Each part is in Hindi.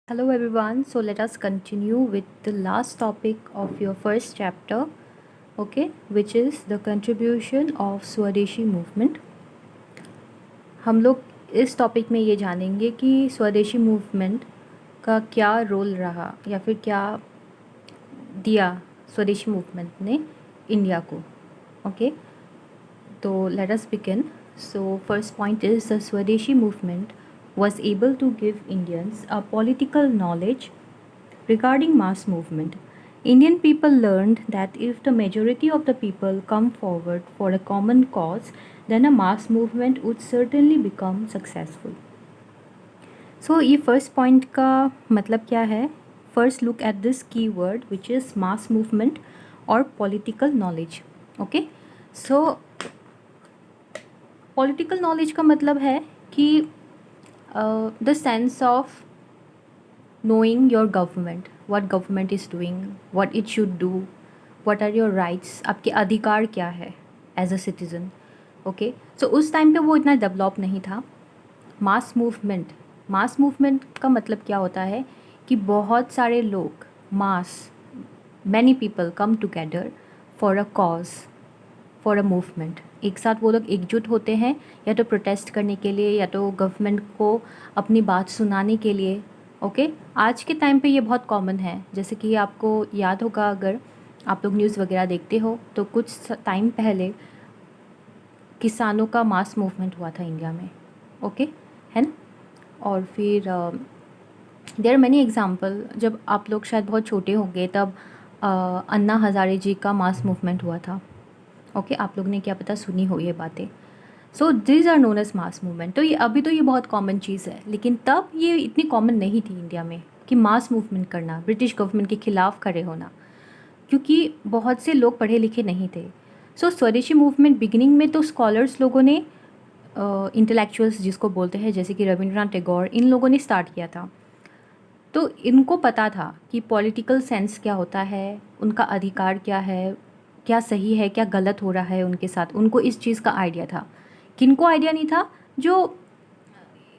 Hello everyone. So let us continue with the last topic of your first chapter, okay, which is the contribution of Swadeshi movement. हम लोग इस टॉपिक में ये जानेंगे कि स्वदेशी मूवमेंट का क्या रोल रहा या फिर क्या दिया स्वदेशी मूवमेंट ने इंडिया को, ओके. तो let us begin. So first point is the Swadeshi movement was able to give Indians a political knowledge regarding mass movement. Indian people learned that if the majority of the people come forward for a common cause, then a mass movement would certainly become successful. So ये first point का मतलब क्या है? First look at this keyword which is mass movement or political knowledge. Okay? So political knowledge का मतलब है कि the sense of knowing your government, what government is doing, what it should do, what are your rights, आपके अधिकार क्या है as a citizen. Okay, so उस टाइम पे वो इतना डेवलप नहीं था. मास मूवमेंट का मतलब क्या होता है कि बहुत सारे लोग, mass, many people come together for a cause, for a movement. एक साथ वो लोग एकजुट होते हैं या तो प्रोटेस्ट करने के लिए या तो गवर्नमेंट को अपनी बात सुनाने के लिए. ओके, आज के टाइम पे ये बहुत कॉमन है. जैसे कि आपको याद होगा, अगर आप लोग न्यूज़ वगैरह देखते हो तो कुछ टाइम पहले किसानों का मास मूवमेंट हुआ था इंडिया में. ओके, है ना. और फिर देयर आर मैनी एग्जाम्पल. जब आप लोग शायद बहुत छोटे होंगे तब अन्ना हज़ारे जी का मास मूवमेंट हुआ था. ओके, आप लोग ने क्या पता सुनी हो ये बातें. So this are known as mass movement. तो ये अभी तो ये बहुत कॉमन चीज़ है, लेकिन तब ये इतनी कॉमन नहीं थी इंडिया में कि मास मूवमेंट करना, ब्रिटिश गवर्नमेंट के ख़िलाफ़ खड़े होना, क्योंकि बहुत से लोग पढ़े लिखे नहीं थे. सो स्वदेशी मूवमेंट बिगिनिंग में तो स्कॉलर्स लोगों ने, इंटेलेक्चुअल्स जिसको बोलते हैं, जैसे कि रविंद्रनाथ टैगोर, इन लोगों ने स्टार्ट किया था. तो इनको पता था कि पॉलिटिकल सेंस क्या होता है, उनका अधिकार क्या है, क्या सही है क्या गलत हो रहा है उनके साथ. उनको इस चीज़ का आइडिया था. किनको आइडिया नहीं था? जो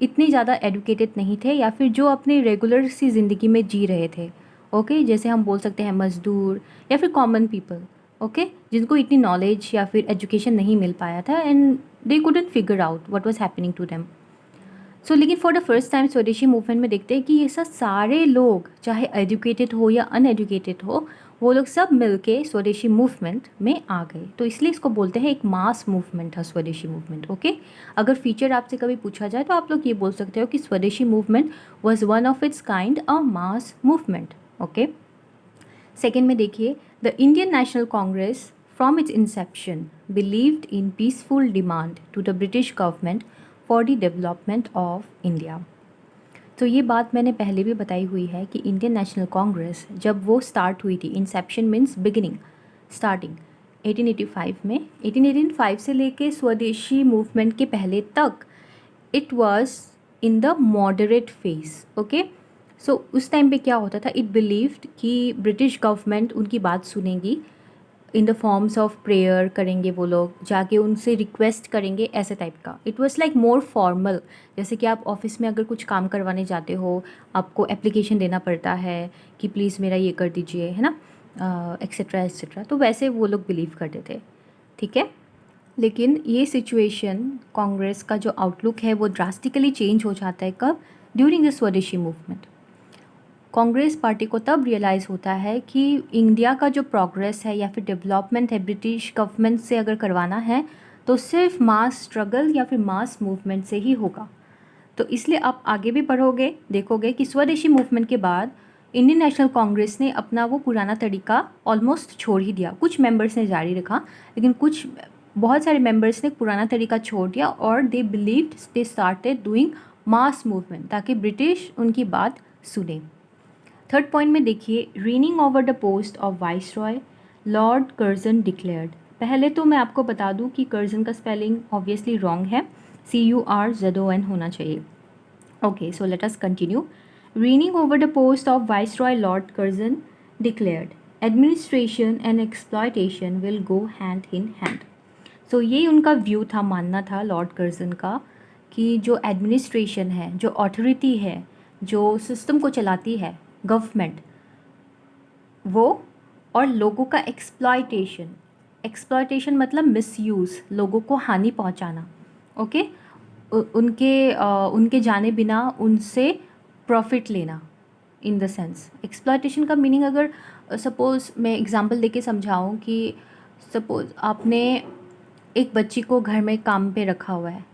इतने ज़्यादा एडुकेटेड नहीं थे या फिर जो अपने रेगुलर सी ज़िंदगी में जी रहे थे. ओके, जैसे हम बोल सकते हैं मज़दूर या फिर कॉमन पीपल. ओके, जिनको इतनी नॉलेज या फिर एजुकेशन नहीं मिल पाया था and they couldn't figure out what was happening to them. So लेकिन for the first time Swadeshi movement में देखते हैं कि ये सब सारे लोग, चाहे एजुकेटेड हो या अनएजुकेटेड हो, वो लोग सब मिलके स्वदेशी मूवमेंट में आ गए. तो इसलिए इसको बोलते हैं एक मास मूवमेंट था स्वदेशी मूवमेंट. ओके, अगर फीचर आपसे कभी पूछा जाए तो आप लोग ये बोल सकते हो कि Swadeshi movement was one of its kind a mass movement. Okay, second में देखिए, the Indian National Congress from its inception believed in peaceful demand to the British government for the development of India. तो ये बात मैंने पहले भी बताई हुई है कि इंडियन नेशनल कांग्रेस जब वो स्टार्ट हुई थी, इंसेप्शन मीन्स बिगिनिंग, स्टार्टिंग 1885 में. 1885 से लेके स्वदेशी मूवमेंट के पहले तक it was in the moderate phase. Okay, so उस टाइम पे क्या होता था, इट बिलीव्ड कि ब्रिटिश गवर्नमेंट उनकी बात सुनेगी, in the forms of prayer करेंगे, वो लोग जाके उनसे रिक्वेस्ट करेंगे, ऐसे टाइप का. It was like more formal. जैसे कि आप ऑफिस में अगर कुछ काम करवाने जाते हो, आपको एप्लीकेशन देना पड़ता है कि प्लीज़ मेरा ये कर दीजिए, है ना, एक्सेट्रा एक्सेट्रा. तो वैसे वो लोग बिलीव करते थे. ठीक है, लेकिन ये सिचुएशन, कांग्रेस का जो आउटलुक है वो ड्रास्टिकली चेंज हो जाता है. कब? During the Swadeshi movement. Congress party को तब रियलाइज़ होता है कि इंडिया का जो प्रोग्रेस है या फिर डेवलपमेंट है, ब्रिटिश गवर्नमेंट से अगर करवाना है तो सिर्फ मास स्ट्रगल या फिर मास मूवमेंट से ही होगा. तो इसलिए आप आगे भी पढ़ोगे, देखोगे कि स्वदेशी मूवमेंट के बाद इंडियन नेशनल कांग्रेस ने अपना वो पुराना तरीका ऑलमोस्ट छोड़ ही दिया. कुछ मेंबर्स ने जारी रखा, लेकिन बहुत सारे मेंबर्स ने पुराना तरीका छोड़ दिया और they believed, they started doing mass movement ताकि ब्रिटिश उनकी बात सुने. थर्ड पॉइंट में देखिए, reigning over the post of viceroy Lord Curzon declared. पहले तो मैं आपको बता दूं कि कर्जन का स्पेलिंग ऑब्वियसली रॉन्ग है, CURZON होना चाहिए. Okay, so let us continue. Reigning over the post of viceroy Lord Curzon declared, administration and exploitation will go hand in hand. So ये उनका व्यू था, मानना था लॉर्ड कर्जन का, कि जो एडमिनिस्ट्रेशन है, जो अथॉरिटी है, जो सिस्टम को चलाती है गवर्नमेंट, वो, और लोगों का एक्सप्लॉयटेशन। एक्सप्लॉयटेशन मतलब मिसयूज़, लोगों को हानि पहुंचाना, ओके, उनके जाने बिना उनसे प्रॉफिट लेना। इन द सेंस एक्सप्लॉयटेशन का मीनिंग, अगर सपोज़ मैं एग्जांपल देके समझाऊं कि सपोज़ आपने एक बच्ची को घर में काम पे रखा हुआ है,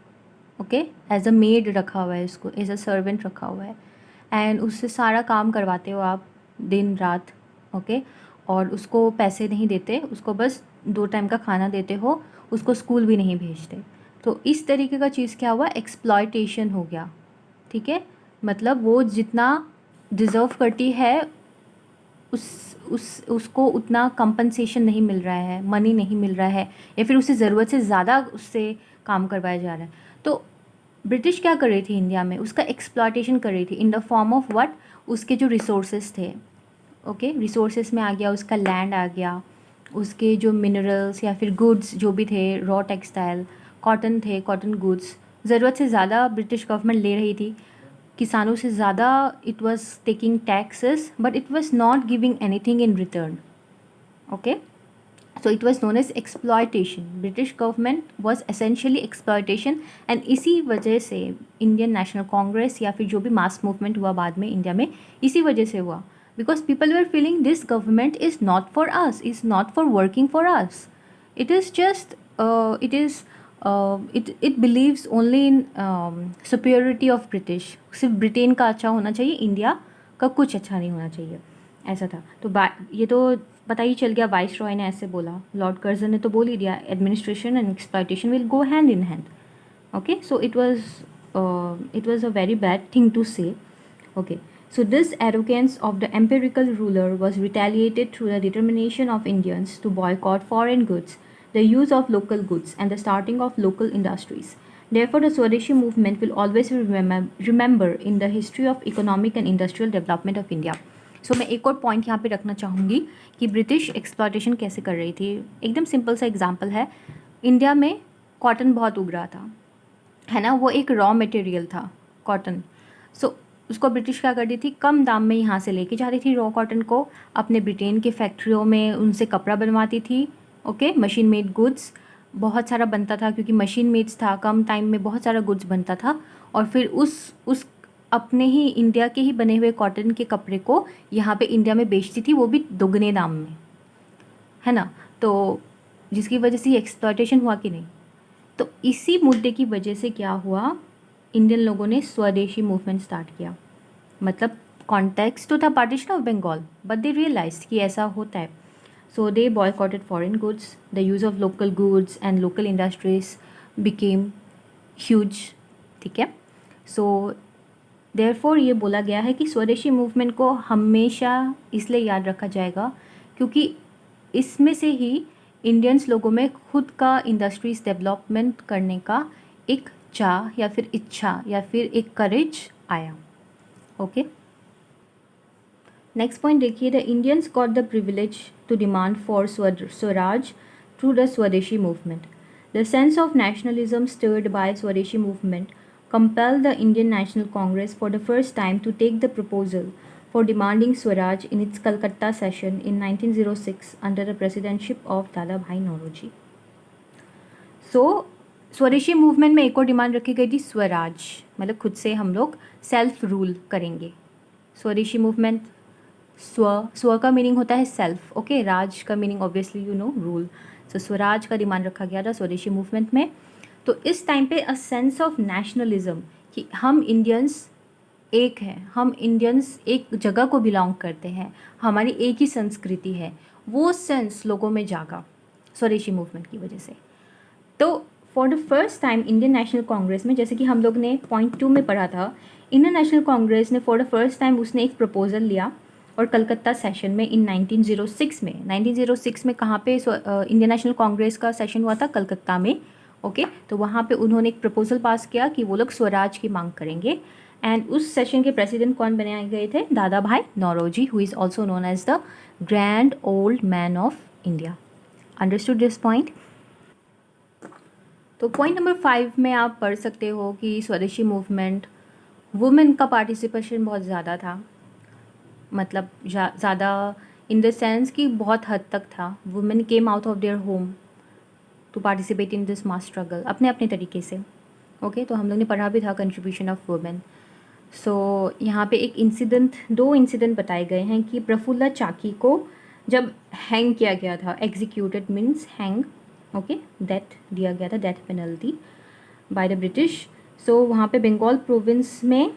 ओके, एज अ मेड रखा हुआ है, उसको एज अ सर्वेंट रखा हुआ है, एंड उससे सारा काम करवाते हो आप दिन रात, ओके, और उसको पैसे नहीं देते, उसको बस 2 टाइम का खाना देते हो, उसको स्कूल भी नहीं भेजते। तो इस तरीके का चीज़ क्या हुआ, एक्सप्लॉयटेशन हो गया, ठीक है। मतलब वो जितना डिज़र्व करती है उसको उतना कंपनसेशन नहीं मिल रहा है, मनी नहीं मिल रहा है, या फिर उसे ज़रूरत से ज़्यादा उससे काम करवाया जा रहा है। तो ब्रिटिश क्या कर रही थी इंडिया में, उसका एक्सप्लॉयटेशन कर रही थी in the form of what, उसके जो रिसोर्सेज थे, ओके, रिसोर्सेज में आ गया उसका लैंड, आ गया उसके जो मिनरल्स या फिर गुड्स जो भी थे, रॉ टेक्सटाइल, कॉटन थे, कॉटन गुड्स, ज़रूरत से ज़्यादा ब्रिटिश गवर्नमेंट ले रही थी, किसानों से ज़्यादा it was taking taxes, but it was not giving anything in return, okay. So it was known as exploitation, British government was essentially exploitation. And इसी वजह से इंडियन नेशनल कांग्रेस या फिर जो भी मास मूवमेंट हुआ बाद में इंडिया में, इसी वजह से हुआ, because people were feeling this government is not for us, is not for working for us, it is just it is it believes only in superiority of British, सिर्फ ब्रिटेन का अच्छा होना चाहिए, इंडिया का कुछ अच्छा नहीं होना चाहिए, ऐसा था। तो ये तो पता ही चल गया, वाइस रॉय ने ऐसे बोला, लॉर्ड कर्जन ने तो बोल ही दिया, administration and exploitation will go hand in hand, okay, so it was a very bad thing to say, okay. So this arrogance of the empirical ruler was retaliated through the determination of Indians to boycott foreign goods, the use of local goods, and the starting of local industries. Therefore, the Swadeshi movement will always be remember in the history of economic and industrial development of India. सो मैं एक और पॉइंट यहाँ पे रखना चाहूँगी कि ब्रिटिश एक्सप्लॉयटेशन कैसे कर रही थी। एकदम सिंपल सा एग्जांपल है, इंडिया में कॉटन बहुत उग रहा था, है ना, वो एक रॉ मटेरियल था कॉटन। सो उसको ब्रिटिश क्या करती थी, कम दाम में यहाँ से लेके जाती थी रॉ कॉटन को, अपने ब्रिटेन के फैक्ट्रियों में उनसे कपड़ा बनवाती थी, ओके, मशीन मेड गुड्स बहुत सारा बनता था, क्योंकि मशीन मेड्स था, कम टाइम में बहुत सारा गुड्स बनता था, और फिर उस अपने ही इंडिया के ही बने हुए कॉटन के कपड़े को यहाँ पे इंडिया में बेचती थी, वो भी दोगुने दाम में, है ना। तो जिसकी वजह से एक्सप्लॉयटेशन हुआ कि नहीं। तो इसी मुद्दे की वजह से क्या हुआ, इंडियन लोगों ने स्वदेशी मूवमेंट स्टार्ट किया। मतलब कॉन्टेक्स्ट तो था partition of Bengal, but they realise कि ऐसा होता है, so they boycotted foreign goods, the use of local goods and local industries became huge, ठीक है। सो देयरफॉर ये बोला गया है कि स्वदेशी मूवमेंट को हमेशा इसलिए याद रखा जाएगा क्योंकि इसमें से ही इंडियंस लोगों में खुद का इंडस्ट्रीज डेवलपमेंट करने का एक चाह या फिर इच्छा या फिर एक करेज आया, ओके। नेक्स्ट पॉइंट देखिए, the Indians got the privilege to demand for swaraj through the Swadeshi movement. The sense of nationalism stirred by Swadeshi movement compelled the Indian National Congress for the first time to take the proposal for demanding Swaraj in its Calcutta session in 1906 under the presidency of Dada Bhai Nauroji. So, स्वदेशी मूवमेंट में एक और डिमांड रखी गई थी, स्वराज, मतलब खुद से हम लोग सेल्फ रूल करेंगे। स्वदेशी मूवमेंट, स्व का मीनिंग होता है सेल्फ, ओके, राज का meaning obviously you know rule. So swaraj का डिमांड रखा गया था स्वदेशी मूवमेंट में। तो इस टाइम पे अ सेंस ऑफ नेशनलिज्म कि हम इंडियंस एक हैं, हम इंडियंस एक जगह को बिलोंग करते हैं, हमारी एक ही संस्कृति है, वो सेंस लोगों में जागा स्वदेशी मूवमेंट की वजह से। तो for the first time Indian National Congress में, जैसे कि हम लोग ने पॉइंट 2 में पढ़ा था, इंडियन नेशनल कांग्रेस ने फॉर द फर्स्ट टाइम उसने एक प्रपोजल लिया और कलकत्ता सेशन में इन 1906 में कहाँ पे इंडियन नेशनल कांग्रेस का सेशन हुआ था, कलकत्ता में, ओके। तो वहाँ पे उन्होंने एक प्रपोजल पास किया कि वो लोग स्वराज की मांग करेंगे। एंड उस सेशन के प्रेसिडेंट कौन बनाए गए थे, Dadabhai Naoroji, who is also known as the grand old man of India. Understood this point. तो पॉइंट नंबर 5 में आप पढ़ सकते हो कि स्वदेशी मूवमेंट वुमेन का पार्टिसिपेशन बहुत ज़्यादा था, मतलब ज़्यादा इन द सेंस कि बहुत हद तक था. Women came out of their home to participate in this mass struggle अपने अपने तरीके से. ओके तो हम लोग ने पढ़ा भी था कंट्रीब्यूशन ऑफ वुमेन. सो यहाँ पे एक इंसिडेंट, दो इंसिडेंट बताए गए हैं कि प्रफुल्ला चाकी को जब हैंग किया गया था, executed means hang, okay, death दिया गया था, death penalty by the British. So वहाँ पे बंगाल प्रोविंस में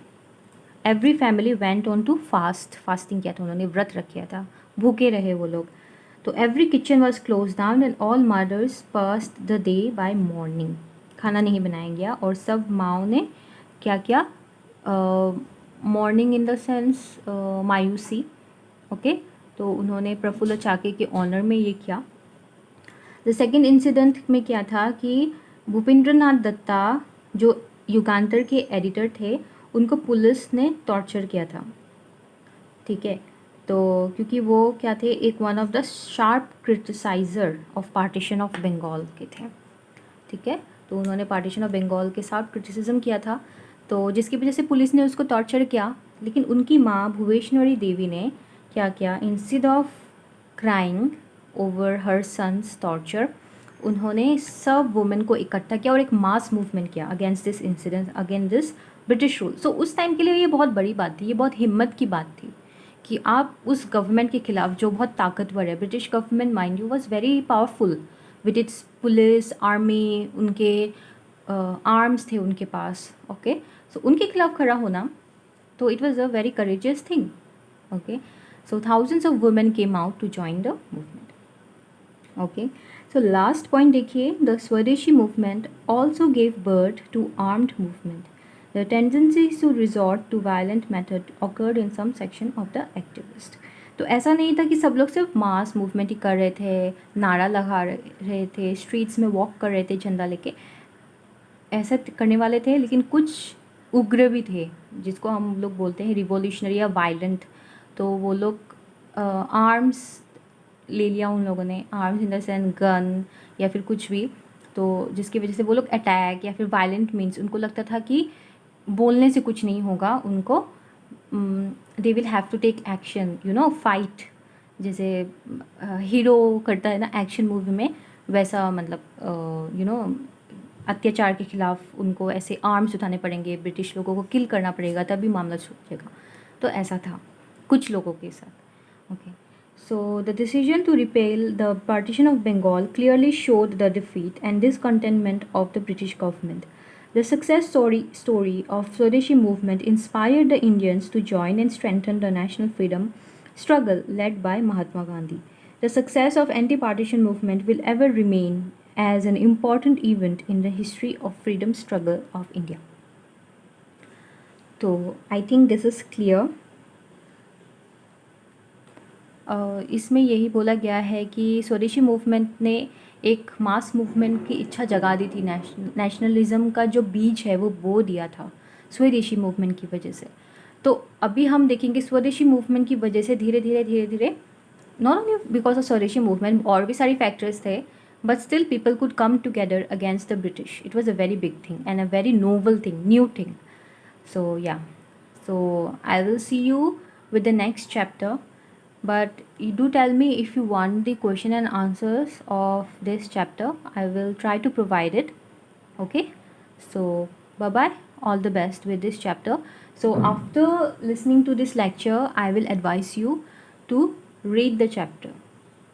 every family went on to fasting किया था, उन्होंने व्रत रखा था, भूखे रहे वो लोग. तो every kitchen was close down and all mothers passed the day by morning. खाना नहीं बनाया गया और सब माओ ने क्या किया, मॉर्निंग इन द सेंस मायूसी. ओके तो उन्होंने प्रफुल्ल चाकी के ऑनर में ये किया. द सेकेंड इंसिडेंट में क्या था कि भूपेंद्रनाथ दत्ता जो युगांतर के एडिटर थे, उनको पुलिस ने टॉर्चर किया था. ठीक है, तो क्योंकि वो क्या थे, एक one of the sharp criticiser of partition of Bengal के थे. ठीक है, तो उन्होंने पार्टीशन ऑफ बंगाल के साथ क्रिटिसिज्म किया था, तो जिसकी वजह से पुलिस ने उसको टॉर्चर किया. लेकिन उनकी माँ भुवेश्वरी देवी ने क्या किया, instead of crying over her sons torture, उन्होंने सब वुमेन को इकट्ठा किया और एक मास मूवमेंट किया against this incident, against this British rule. So उस टाइम के लिए ये बहुत बड़ी बात थी, ये बहुत हिम्मत की बात थी कि आप उस गवर्नमेंट के खिलाफ जो बहुत ताकतवर है, British government mind you was very powerful with its police army, उनके आर्म्स थे उनके पास. ओके सो उनके खिलाफ खड़ा होना, तो it was a very courageous thing. Okay so thousands of women came out to join the movement. Okay so last point देखिए, the Swadeshi movement also gave birth to armed movement. The tendency to resort to violent method occurred in some section of the activist. तो ऐसा नहीं था कि सब लोग सिर्फ मास मूवमेंट ही कर रहे थे, नारा लगा रहे थे, स्ट्रीट्स में वॉक कर रहे थे झंडा लेके, ऐसा करने वाले थे. लेकिन कुछ उग्र भी थे जिसको हम लोग बोलते हैं रिवोल्यूशनरी या वायलेंट. तो वो लोग आर्म्स ले लिया उन लोगों ने, arms in the sense gun या फिर कुछ भी, तो जिसकी वजह से वो लोग अटैक या फिर वायलेंट मीन्स उनको लगता था कि बोलने से कुछ नहीं होगा, उनको they will have to take action, you know, fight. जैसे हीरो करता है ना एक्शन मूवी में, वैसा मतलब यू नो अत्याचार के खिलाफ उनको ऐसे आर्म्स उठाने पड़ेंगे, ब्रिटिश लोगों को किल करना पड़ेगा तभी मामला छूटेगा. तो ऐसा था कुछ लोगों के साथ. Okay so the decision to repeal the partition of Bengal clearly showed the defeat and discontentment of the British government. The success story of Swadeshi movement inspired the Indians to join and strengthen the national freedom struggle led by Mahatma Gandhi. The success of anti-partition movement will ever remain as an important event in the history of freedom struggle of India. So I think this is clear. इसमें यही बोला गया है कि स्वदेशी मूवमेंट ने एक मास मूवमेंट की इच्छा जगा दी थी, नेशनलिज्म का जो बीज है वो बो दिया था स्वदेशी मूवमेंट की वजह से. तो अभी हम देखेंगे स्वदेशी मूवमेंट की वजह से धीरे धीरे not only because of Swadeshi movement, और भी सारी फैक्टर्स थे, but still people could come together against the British. It was a very big thing and a very noble thing, new thing. So yeah, so I will see you with the next chapter, but you do tell me if you want the question and answers of this chapter. I will try to provide it. Okay, so bye bye, all the best with this chapter. So after listening to this lecture, I will advise you to read the chapter,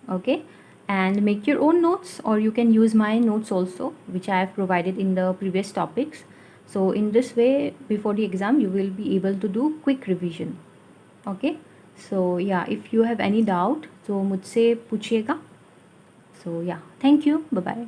okay, and make your own notes, or you can use my notes also, which I have provided in the previous topics. So in this way, before the exam you will be able to do quick revision. Okay, so yeah, if you have any doubt तो मुझसे पूछिएगा. So yeah, thank you, bye bye.